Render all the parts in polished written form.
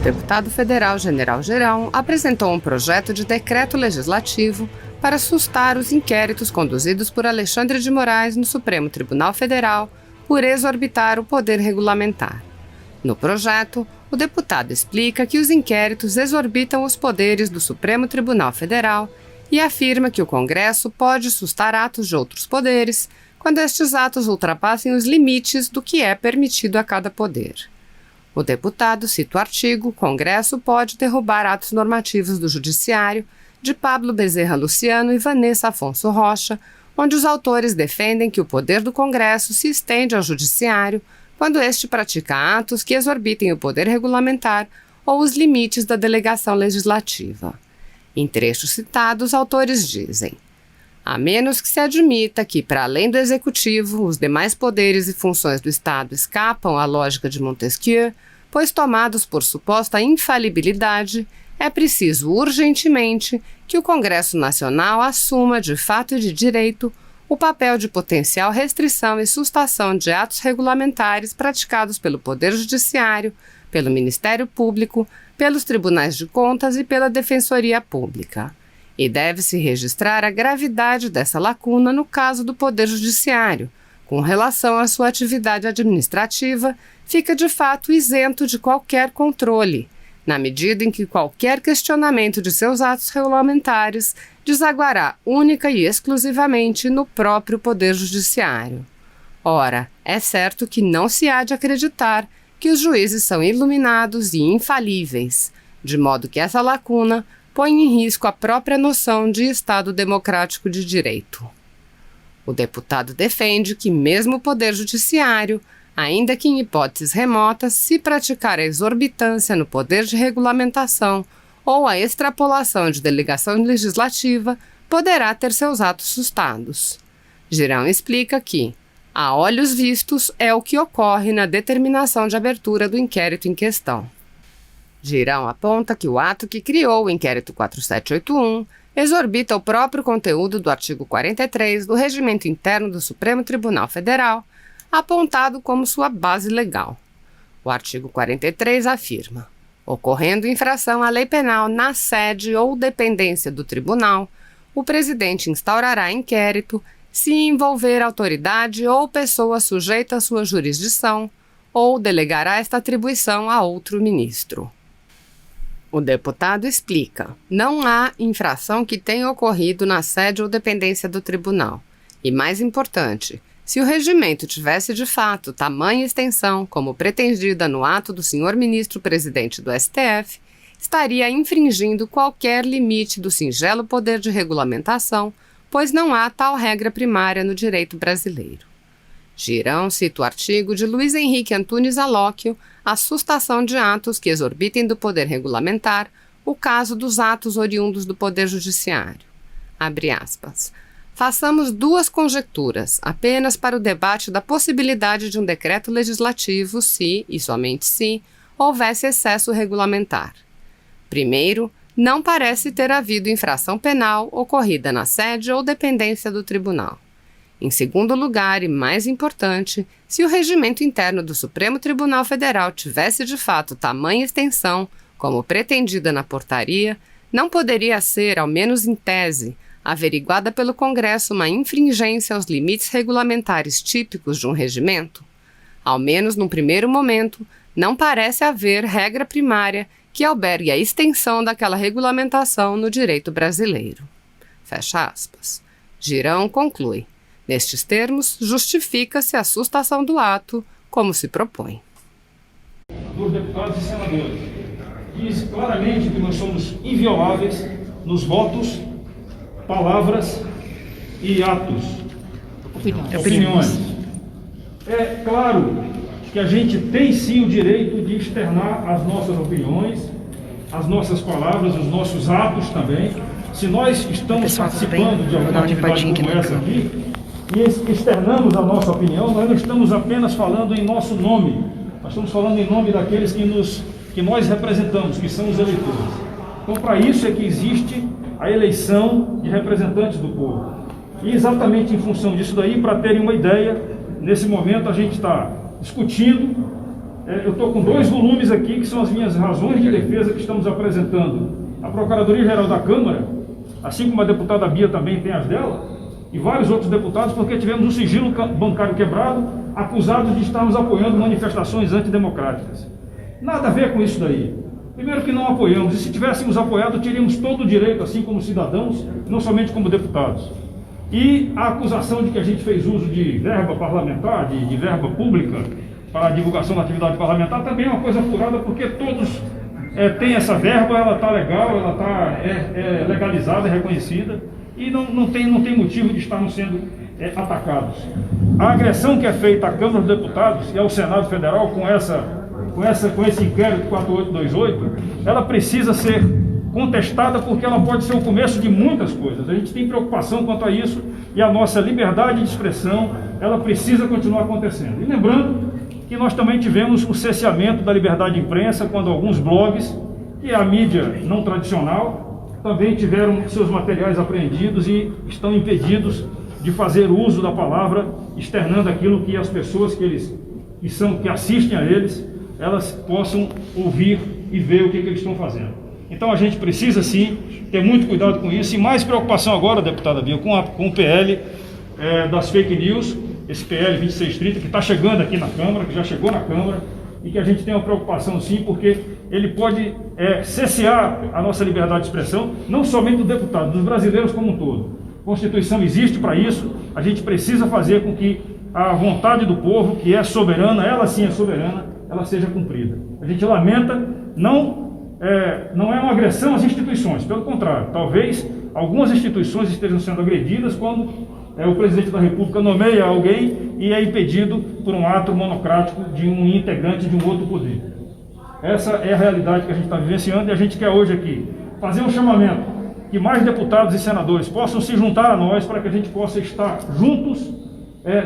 deputado federal General Girão apresentou um projeto de decreto legislativo para sustar os inquéritos conduzidos por Alexandre de Moraes no Supremo Tribunal Federal por exorbitar o poder regulamentar. No projeto, o deputado explica que os inquéritos exorbitam os poderes do Supremo Tribunal Federal e afirma que o Congresso pode sustar atos de outros poderes quando estes atos ultrapassem os limites do que é permitido a cada poder. O deputado cita o artigo: Congresso pode derrubar atos normativos do Judiciário, de Pablo Bezerra Luciano e Vanessa Afonso Rocha, onde os autores defendem que o poder do Congresso se estende ao Judiciário quando este pratica atos que exorbitem o poder regulamentar ou os limites da delegação legislativa. Em trechos citados, os autores dizem: a menos que se admita que, para além do Executivo, os demais poderes e funções do Estado escapam à lógica de Montesquieu, pois tomados por suposta infalibilidade, é preciso urgentemente que o Congresso Nacional assuma, de fato e de direito, o papel de potencial restrição e sustação de atos regulamentares praticados pelo Poder Judiciário, pelo Ministério Público, pelos Tribunais de Contas e pela Defensoria Pública. E deve-se registrar a gravidade dessa lacuna no caso do Poder Judiciário. Com relação à sua atividade administrativa, fica de fato isento de qualquer controle, na medida em que qualquer questionamento de seus atos regulamentares desaguará única e exclusivamente no próprio Poder Judiciário. Ora, é certo que não se há de acreditar que os juízes são iluminados e infalíveis, de modo que essa lacuna põe em risco a própria noção de Estado democrático de direito. O deputado defende que mesmo o Poder Judiciário, ainda que em hipóteses remotas, se praticar a exorbitância no poder de regulamentação ou a extrapolação de delegação legislativa, poderá ter seus atos sustados. Girão explica que, a olhos vistos, é o que ocorre na determinação de abertura do inquérito em questão. Girão aponta que o ato que criou o inquérito 4781 exorbita o próprio conteúdo do artigo 43 do Regimento Interno do Supremo Tribunal Federal, apontado como sua base legal. O artigo 43 afirma: ocorrendo infração à lei penal na sede ou dependência do tribunal, o presidente instaurará inquérito se envolver autoridade ou pessoa sujeita à sua jurisdição, ou delegará esta atribuição a outro ministro. O deputado explica: não há infração que tenha ocorrido na sede ou dependência do tribunal. E mais importante, se o regimento tivesse de fato tamanha extensão como pretendida no ato do senhor ministro presidente do STF, estaria infringindo qualquer limite do singelo poder de regulamentação, pois não há tal regra primária no direito brasileiro. Girão cita o artigo de Luiz Henrique Antunes Alóquio, a sustação de atos que exorbitem do poder regulamentar, o caso dos atos oriundos do Poder Judiciário. Abre aspas. Façamos duas conjecturas, apenas para o debate da possibilidade de um decreto legislativo se, e somente se, houvesse excesso regulamentar. Primeiro, não parece ter havido infração penal ocorrida na sede ou dependência do tribunal. Em segundo lugar, e mais importante, se o regimento interno do Supremo Tribunal Federal tivesse de fato tamanha extensão, como pretendida na portaria, não poderia ser, ao menos em tese, averiguada pelo Congresso uma infringência aos limites regulamentares típicos de um regimento? Ao menos num primeiro momento, não parece haver regra primária que albergue a extensão daquela regulamentação no direito brasileiro. Fecha aspas. Girão conclui: nestes termos, justifica-se a sustação do ato, como se propõe. Dos deputados e senadores, diz claramente que nós somos invioláveis nos votos, palavras e atos, opiniões. É claro que a gente tem sim o direito de externar as nossas opiniões, as nossas palavras, os nossos atos também. Se nós estamos participando de alguma atividade como essa aqui, e externamos a nossa opinião, nós não estamos apenas falando em nosso nome, nós estamos falando em nome daqueles que nós representamos, que são os eleitores. Então, para isso é que existe a eleição de representantes do povo. E exatamente em função disso daí, para terem uma ideia, nesse momento a gente está discutindo eu estou com 2 volumes aqui, que são as minhas razões de defesa que estamos apresentando. A Procuradoria-Geral da Câmara, assim como a deputada Bia também tem as dela, e vários outros deputados, porque tivemos o sigilo bancário quebrado, acusados de estarmos apoiando manifestações antidemocráticas. Nada a ver com isso daí. Primeiro que não apoiamos, e se tivéssemos apoiado, teríamos todo o direito, assim como cidadãos, não somente como deputados. E a acusação de que a gente fez uso de verba parlamentar, de verba pública, para a divulgação da atividade parlamentar, também é uma coisa furada, porque todos têm essa verba, ela está legal, ela está legalizada, reconhecida, e não tem motivo de estarmos sendo atacados. A agressão que é feita à Câmara dos Deputados e ao Senado Federal com esse inquérito 4828, ela precisa ser contestada, porque ela pode ser o começo de muitas coisas. A gente tem preocupação quanto a isso, e a nossa liberdade de expressão, ela precisa continuar acontecendo. E lembrando que nós também tivemos o cerceamento da liberdade de imprensa, quando alguns blogs, e a mídia não tradicional, também tiveram seus materiais apreendidos e estão impedidos de fazer uso da palavra, externando aquilo que as pessoas que assistem a eles, elas possam ouvir e ver o que eles estão fazendo. Então a gente precisa sim ter muito cuidado com isso, e mais preocupação agora, deputada Bia, com o PL das fake news, esse PL 2630, que está chegando aqui na Câmara, que já chegou na Câmara, e que a gente tem uma preocupação sim, porque ele pode cercear a nossa liberdade de expressão, não somente do deputado, dos brasileiros como um todo. A Constituição existe para isso, a gente precisa fazer com que a vontade do povo, que é soberana, ela sim é soberana, ela seja cumprida. A gente lamenta, não é uma agressão às instituições, pelo contrário, talvez algumas instituições estejam sendo agredidas quando o presidente da República nomeia alguém e é impedido por um ato monocrático de um integrante de um outro poder. Essa é a realidade que a gente está vivenciando, e a gente quer hoje aqui fazer um chamamento que mais deputados e senadores possam se juntar a nós, para que a gente possa estar juntos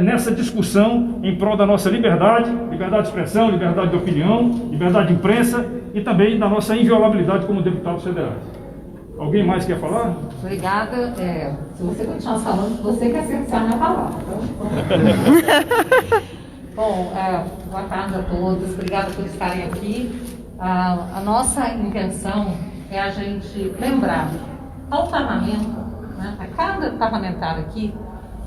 nessa discussão em prol da nossa liberdade de expressão, liberdade de opinião, liberdade de imprensa, e também da nossa inviolabilidade como deputados federais. Alguém mais quer falar? Obrigada. Se você continuar falando, você quer sentar na palavra. Bom, boa tarde a todos. Obrigada por estarem aqui. A nossa intenção é a gente lembrar ao parlamento, né, a cada parlamentar aqui,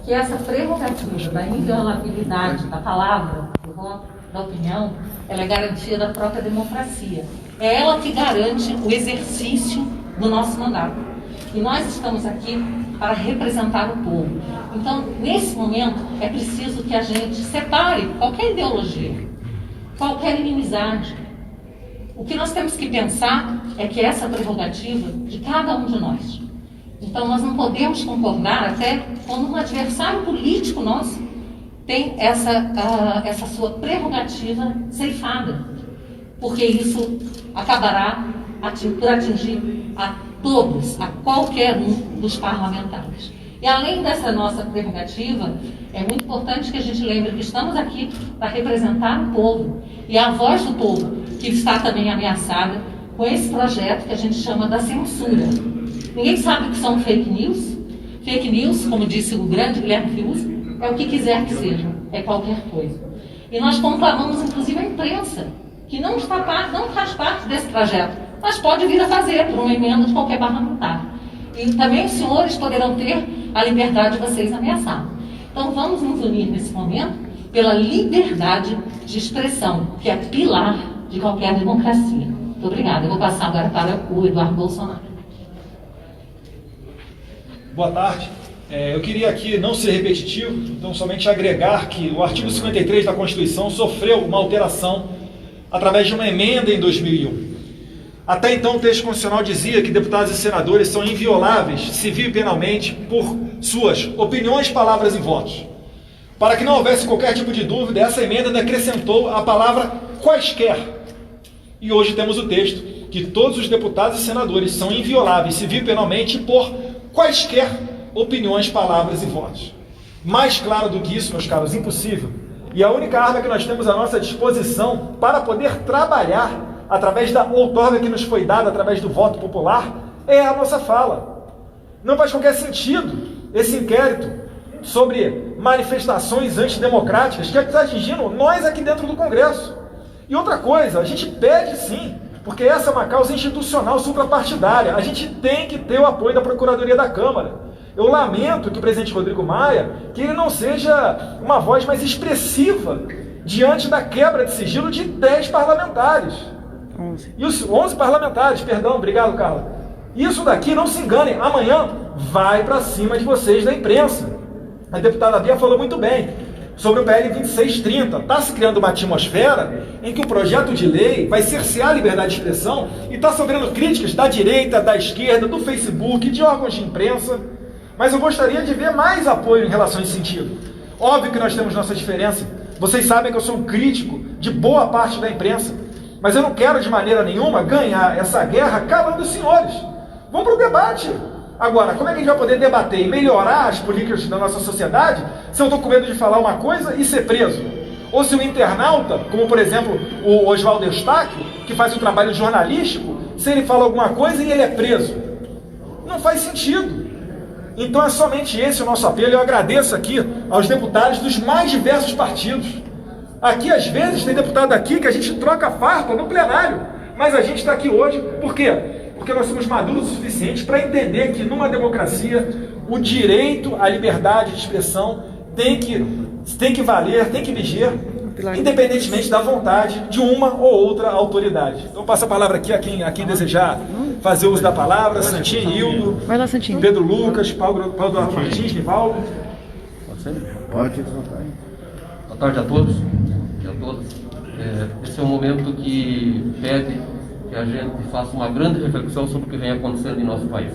que essa prerrogativa da inviolabilidade da palavra, do voto, da opinião, ela é garantia da própria democracia. É ela que garante o exercício do nosso mandato. E nós estamos aqui para representar o povo. Então, nesse momento, é preciso que a gente separe qualquer ideologia, qualquer inimizade. O que nós temos que pensar é que essa é a prerrogativa de cada um de nós. Então, nós não podemos concordar até quando um adversário político nosso tem essa sua prerrogativa ceifada, porque isso acabará por atingir a todos, a qualquer um dos parlamentares. E além dessa nossa prerrogativa, é muito importante que a gente lembre que estamos aqui para representar o povo, e a voz do povo que está também ameaçada com esse projeto que a gente chama da censura. Ninguém sabe o que são fake news. Fake news, como disse o grande Guilherme Fiuza, é o que quiser que seja, é qualquer coisa. E nós conclamamos, inclusive, a imprensa, que não faz parte desse projeto, mas pode vir a fazer por uma emenda de qualquer parlamentar. E também os senhores poderão ter a liberdade de vocês ameaçar. Então vamos nos unir nesse momento pela liberdade de expressão, que é pilar de qualquer democracia. Muito obrigada. Eu vou passar agora para o Eduardo Bolsonaro. Boa tarde. Eu queria aqui não ser repetitivo, então somente agregar que o artigo 53 da Constituição sofreu uma alteração através de uma emenda em 2001. Até então, o texto constitucional dizia que deputados e senadores são invioláveis, civil e penalmente, por suas opiniões, palavras e votos. Para que não houvesse qualquer tipo de dúvida, essa emenda ainda acrescentou a palavra quaisquer. E hoje temos o texto que todos os deputados e senadores são invioláveis, civil e penalmente, por quaisquer opiniões, palavras e votos. Mais claro do que isso, meus caros, impossível. E a única arma que nós temos à nossa disposição para poder trabalhar através da outorga que nos foi dada, através do voto popular, é a nossa fala. Não faz qualquer sentido esse inquérito sobre manifestações antidemocráticas que está atingindo nós aqui dentro do Congresso. E outra coisa, a gente pede sim, porque essa é uma causa institucional suprapartidária, a gente tem que ter o apoio da Procuradoria da Câmara. Eu lamento que o presidente Rodrigo Maia, que ele não seja uma voz mais expressiva diante da quebra de sigilo de 10 parlamentares. 11. E os 11 parlamentares, perdão, obrigado, Carla. Isso daqui, não se enganem, amanhã vai para cima de vocês da imprensa. A deputada Bia falou muito bem sobre o PL 2630. Está se criando uma atmosfera em que o projeto de lei vai cercear a liberdade de expressão e está sofrendo críticas da direita, da esquerda, do Facebook, de órgãos de imprensa. Mas eu gostaria de ver mais apoio em relação a esse sentido. Óbvio que nós temos nossa diferença. Vocês sabem que eu sou um crítico de boa parte da imprensa. Mas eu não quero de maneira nenhuma ganhar essa guerra calando os senhores. Vamos para o debate. Agora, como é que a gente vai poder debater e melhorar as políticas da nossa sociedade se eu estou com medo de falar uma coisa e ser preso? Ou se o internauta, como por exemplo o Oswaldo Eustáquio, que faz um trabalho jornalístico, se ele fala alguma coisa e ele é preso? Não faz sentido. Então é somente esse o nosso apelo. Eu agradeço aqui aos deputados dos mais diversos partidos. Aqui às vezes tem deputado aqui que a gente troca farpa no plenário, mas a gente está aqui hoje por quê? Porque nós somos maduros o suficiente para entender que numa democracia o direito à liberdade de expressão tem que valer, tem que viger, independentemente da vontade de uma ou outra autoridade. Então passo a palavra aqui a quem desejar fazer uso da palavra. Santinho, Hildo, Vai lá, Santinho. Pedro Lucas, Paulo Eduardo Martins, Nivaldo. Pode. Boa tarde a todos e a todas. Esse é um momento que pede que a gente faça uma grande reflexão sobre o que vem acontecendo em nosso país.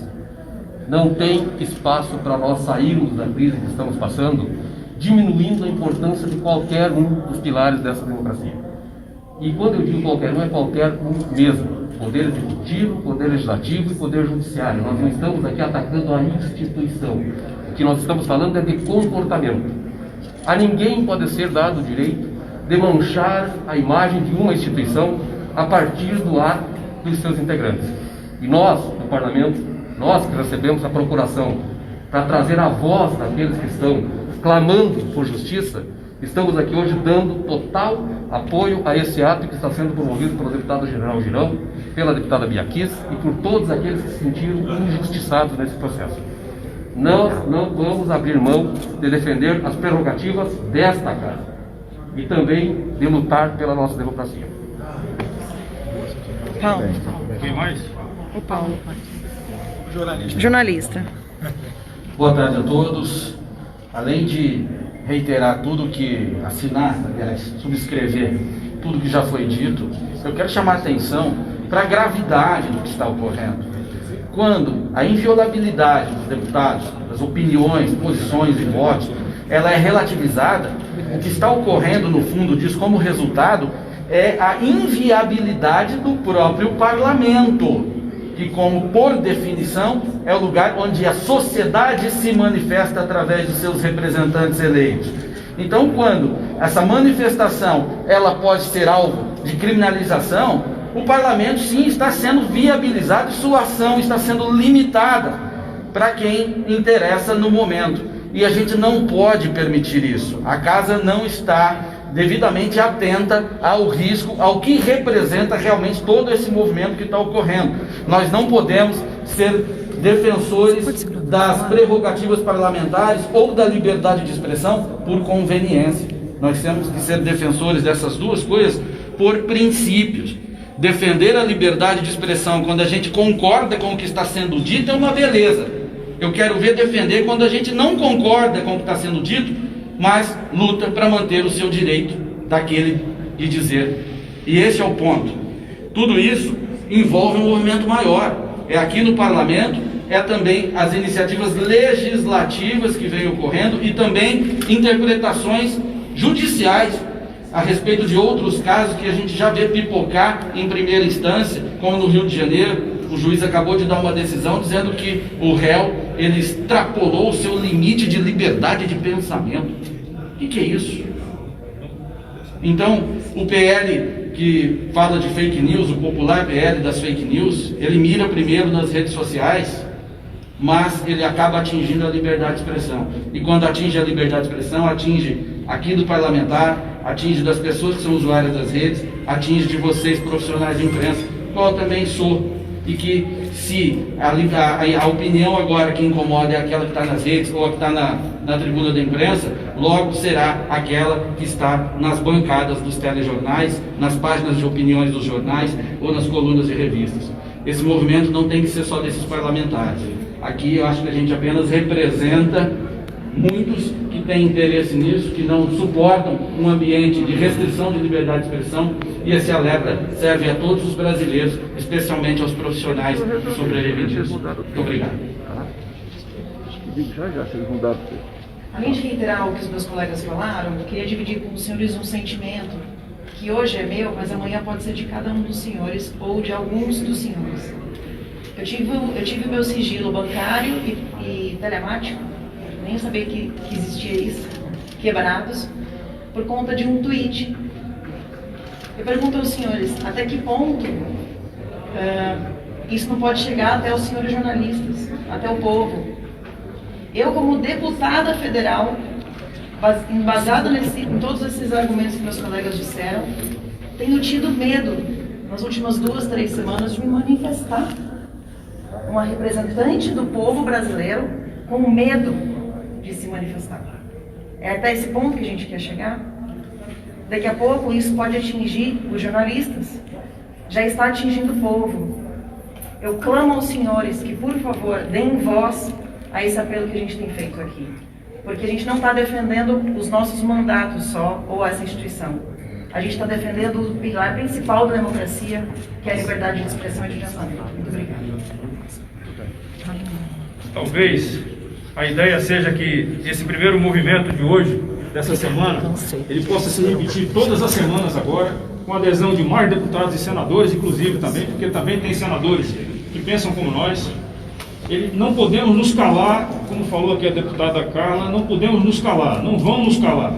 Não tem espaço para nós sairmos da crise que estamos passando, diminuindo a importância de qualquer um dos pilares dessa democracia. E quando eu digo qualquer um, é qualquer um mesmo. Poder executivo, poder legislativo e poder judiciário. Nós não estamos aqui atacando a instituição. O que nós estamos falando é de comportamento. A ninguém pode ser dado o direito de manchar a imagem de uma instituição a partir do ato dos seus integrantes. E nós, no Parlamento, nós que recebemos a procuração para trazer a voz daqueles que estão clamando por justiça, estamos aqui hoje dando total apoio a esse ato que está sendo promovido pelo deputado General Girão, pela deputada Bia Kiss e por todos aqueles que se sentiram injustiçados nesse processo. Nós não vamos abrir mão de defender as prerrogativas desta casa e também de lutar pela nossa democracia. Paulo. Quem mais? O Paulo. Jornalista. Boa tarde a todos. Além de reiterar tudo que assinar, aliás, subscrever tudo que já foi dito, eu quero chamar a atenção para a gravidade do que está ocorrendo. Quando a inviolabilidade dos deputados, das opiniões, posições e votos, ela é relativizada, o que está ocorrendo no fundo disso como resultado é a inviabilidade do próprio parlamento, que como por definição é o lugar onde a sociedade se manifesta através de seus representantes eleitos. Então, quando essa manifestação ela pode ser alvo de criminalização, o parlamento sim está sendo viabilizado e sua ação está sendo limitada para quem interessa no momento. E a gente não pode permitir isso. A casa não está devidamente atenta ao risco, ao que representa realmente todo esse movimento que está ocorrendo. Nós não podemos ser defensores das prerrogativas parlamentares ou da liberdade de expressão por conveniência. Nós temos que ser defensores dessas duas coisas por princípios. Defender a liberdade de expressão quando a gente concorda com o que está sendo dito é uma beleza. Eu quero ver defender quando a gente não concorda com o que está sendo dito, mas luta para manter o seu direito daquele de dizer. E esse é o ponto. Tudo isso envolve um movimento maior. É aqui no parlamento, é também as iniciativas legislativas que vêm ocorrendo e também interpretações judiciais a respeito de outros casos que a gente já vê pipocar em primeira instância, como no Rio de Janeiro. O juiz acabou de dar uma decisão dizendo que o réu, ele extrapolou o seu limite de liberdade de pensamento. O que é isso? Então, o PL que fala de fake news, o popular PL das fake news, ele mira primeiro nas redes sociais, mas ele acaba atingindo a liberdade de expressão. E quando atinge a liberdade de expressão, atinge aqui do parlamentar, atinge das pessoas que são usuárias das redes, atinge de vocês, profissionais de imprensa, qual eu também sou. E que se a opinião agora que incomoda é aquela que está nas redes ou a que está na tribuna da imprensa, logo será aquela que está nas bancadas dos telejornais, nas páginas de opiniões dos jornais ou nas colunas de revistas. Esse movimento não tem que ser só desses parlamentares. Aqui eu acho que a gente apenas representa muitos que têm interesse nisso, que não suportam um ambiente de restrição de liberdade de expressão, e esse alerta serve a todos os brasileiros, especialmente aos profissionais que sobrevivem disso. Muito obrigado. Além de reiterar o que os meus colegas falaram, eu queria dividir com os senhores um sentimento que hoje é meu, mas amanhã pode ser de cada um dos senhores ou de alguns dos senhores. Eu tive o meu sigilo bancário e telemático, nem sabia que existia isso, quebrados, por conta de um tweet. Eu pergunto aos senhores, até que ponto isso não pode chegar até os senhores jornalistas, até o povo? Eu, como deputada federal, embasada em todos esses argumentos que meus colegas disseram, tenho tido medo, nas últimas 2, 3 semanas, de me manifestar. Uma representante do povo brasileiro com medo de se manifestar. É até esse ponto que a gente quer chegar. Daqui a pouco isso pode atingir os jornalistas. Já está atingindo o povo. Eu clamo aos senhores que, por favor, deem voz a esse apelo que a gente tem feito aqui. Porque a gente não está defendendo os nossos mandatos só, ou essa instituição. A gente está defendendo o pilar principal da democracia, que é a liberdade de expressão e de pensamento. Muito obrigada. Talvez a ideia seja que esse primeiro movimento de hoje, dessa semana, ele possa se repetir todas as semanas agora, com a adesão de mais deputados e senadores, inclusive também, porque também tem senadores que pensam como nós. Não podemos nos calar, como falou aqui a deputada Carla, não podemos nos calar, não vamos nos calar.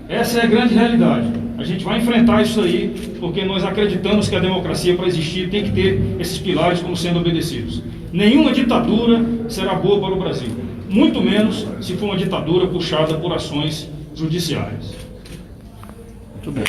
Essa é a grande realidade. A gente vai enfrentar isso aí, porque nós acreditamos que a democracia, para existir, tem que ter esses pilares como sendo obedecidos. Nenhuma ditadura será boa para o Brasil, muito menos se for uma ditadura puxada por ações judiciárias. Muito bem.